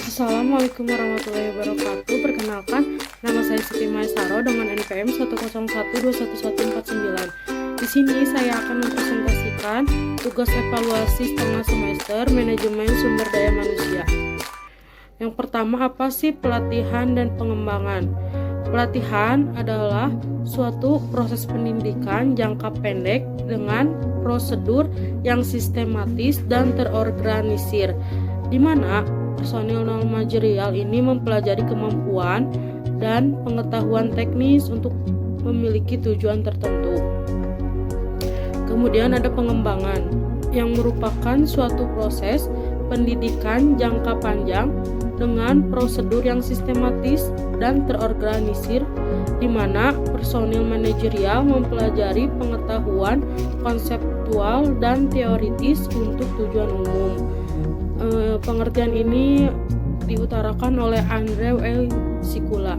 Assalamualaikum warahmatullahi wabarakatuh. Perkenalkan, nama saya Siti Maesaro dengan NPM 101211149. Di sini saya akan mempresentasikan tugas evaluasi setengah semester manajemen sumber daya manusia. Yang pertama, apa sih pelatihan dan pengembangan? Pelatihan adalah suatu proses pendidikan jangka pendek dengan prosedur yang sistematis dan terorganisir, di mana personil non manajerial ini mempelajari kemampuan dan pengetahuan teknis untuk memiliki tujuan tertentu. Kemudian ada pengembangan, yang merupakan suatu proses pendidikan jangka panjang dengan prosedur yang sistematis dan terorganisir, di mana personil manajerial mempelajari pengetahuan konseptual dan teoritis untuk tujuan umum. Pengertian ini diutarakan oleh Andre L. Sikula.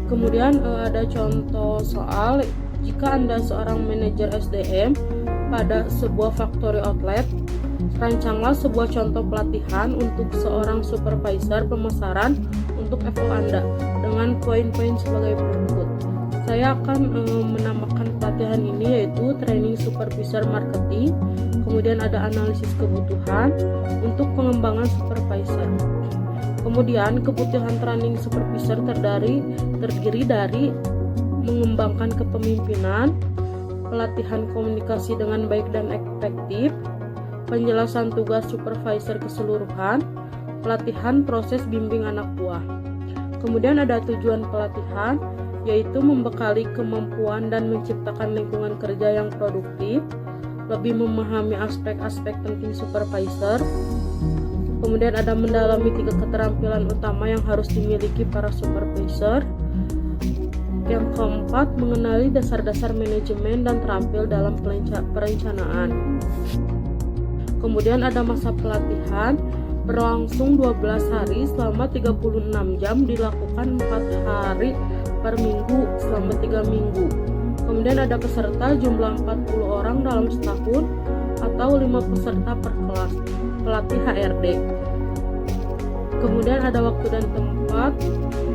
Kemudian ada contoh soal, jika Anda seorang manajer SDM pada sebuah factory outlet, rancanglah sebuah contoh pelatihan untuk seorang supervisor pemasaran untuk FO Anda dengan poin-poin sebagai berikut. Saya akan menambahkan pelatihan ini yaitu training supervisor marketing, kemudian ada analisis kebutuhan untuk pengembangan supervisor. Kemudian kebutuhan training supervisor terdiri dari mengembangkan kepemimpinan, pelatihan komunikasi dengan baik dan efektif, penjelasan tugas supervisor keseluruhan, pelatihan proses bimbing anak buah. Kemudian ada tujuan pelatihan, yaitu membekali kemampuan dan menciptakan lingkungan kerja yang produktif, lebih memahami aspek-aspek penting supervisor. Kemudian ada mendalami 3 keterampilan utama yang harus dimiliki para supervisor. Yang keempat, mengenali dasar-dasar manajemen dan terampil dalam perencanaan. Kemudian ada masa pelatihan, berlangsung 12 hari selama 36 jam, dilakukan 4 hari per minggu selama 3 minggu. Kemudian ada peserta jumlah 40 orang dalam setahun atau 5 peserta per kelas, pelatih HRD. Kemudian ada waktu dan tempat,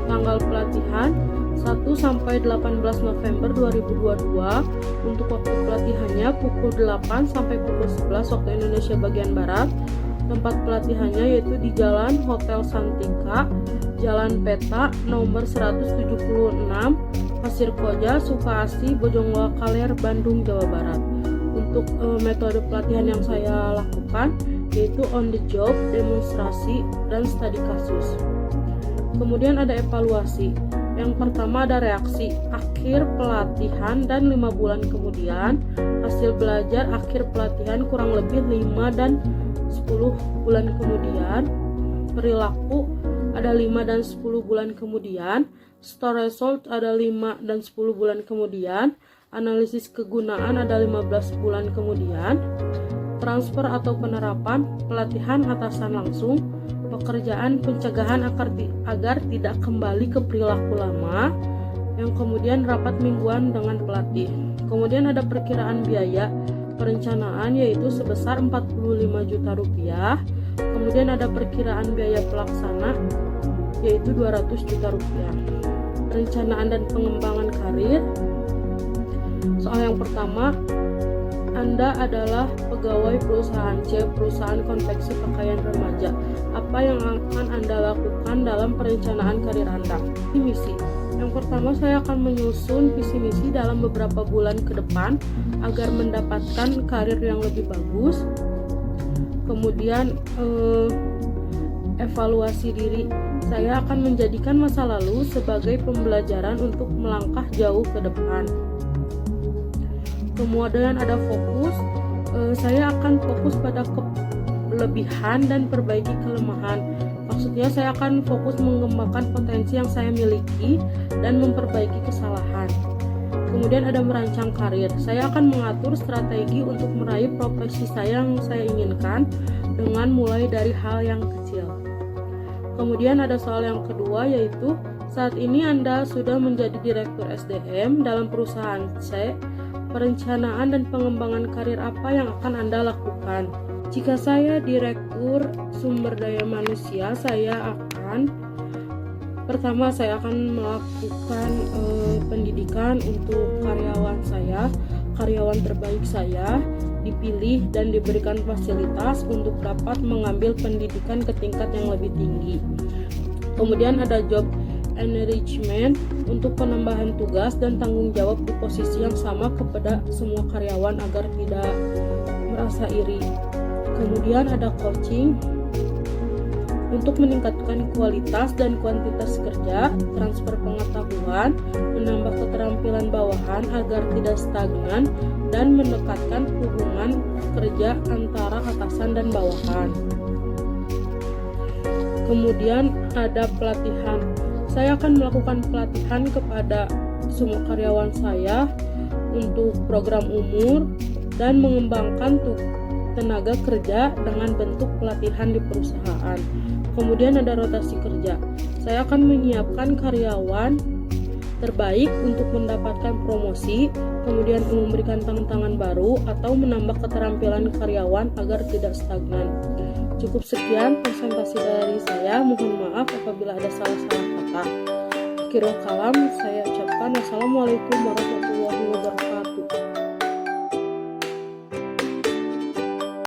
tanggal pelatihan 1 sampai 18 November 2022. Untuk waktu pelatihannya pukul 8 sampai pukul 11 waktu Indonesia bagian Barat. Tempat pelatihannya yaitu di Jalan Hotel Santika, Jalan Peta, nomor 176, Pasir Koja, Sukaasi, Bojongloa-Kaler, Bandung, Jawa Barat. Untuk metode pelatihan yang saya lakukan yaitu on the job, demonstrasi, dan studi kasus. Kemudian ada evaluasi. Yang pertama ada reaksi akhir pelatihan dan 5 bulan kemudian, hasil belajar akhir pelatihan kurang lebih 5 dan 10 bulan kemudian, perilaku ada 5 dan 10 bulan kemudian, store result ada 5 dan 10 bulan kemudian, analisis kegunaan ada 15 bulan kemudian, transfer atau penerapan, pelatihan atasan langsung, pekerjaan pencegahan agar tidak kembali ke perilaku lama, yang kemudian rapat mingguan dengan pelatih. Kemudian ada perkiraan biaya perencanaan yaitu sebesar 45 juta rupiah. Kemudian ada perkiraan biaya pelaksana yaitu 200 juta rupiah. Perencanaan dan pengembangan karir. Soal yang pertama, Anda adalah pegawai perusahaan C, perusahaan konveksi pakaian remaja. Apa yang akan Anda lakukan dalam perencanaan karir Anda? Misi. Yang pertama, saya akan menyusun visi misi dalam beberapa bulan ke depan agar mendapatkan karir yang lebih bagus. Kemudian evaluasi diri. Saya akan menjadikan masa lalu sebagai pembelajaran untuk melangkah jauh ke depan. Kemudian ada fokus, saya akan fokus pada kelebihan dan perbaiki kelemahan. Maksudnya saya akan fokus mengembangkan potensi yang saya miliki dan memperbaiki kesalahan. Kemudian ada merancang karir, saya akan mengatur strategi untuk meraih profesi yang saya inginkan dengan mulai dari hal yang kecil. Kemudian ada soal yang kedua yaitu, saat ini Anda sudah menjadi direktur SDM dalam perusahaan C. Perencanaan dan pengembangan karir apa yang akan Anda lakukan? Jika saya direktur figur sumber daya manusia, saya akan melakukan pendidikan untuk karyawan terbaik saya dipilih dan diberikan fasilitas untuk dapat mengambil pendidikan ke tingkat yang lebih tinggi. Kemudian ada job enrichment untuk penambahan tugas dan tanggung jawab di posisi yang sama kepada semua karyawan agar tidak merasa iri. Kemudian ada coaching untuk meningkatkan kualitas dan kuantitas kerja, transfer pengetahuan, menambah keterampilan bawahan agar tidak stagnan, dan mendekatkan hubungan kerja antara atasan dan bawahan. Kemudian ada pelatihan. Saya akan melakukan pelatihan kepada semua karyawan saya untuk program umur dan mengembangkan tenaga kerja dengan bentuk pelatihan di perusahaan. Kemudian ada rotasi kerja. Saya akan menyiapkan karyawan terbaik untuk mendapatkan promosi, kemudian memberikan tantangan baru atau menambah keterampilan karyawan agar tidak stagnan. Cukup sekian presentasi dari saya. Mohon maaf apabila ada salah-salah kata. Akhirul kalam, saya ucapkan wassalamualaikum warahmatullahi wabarakatuh.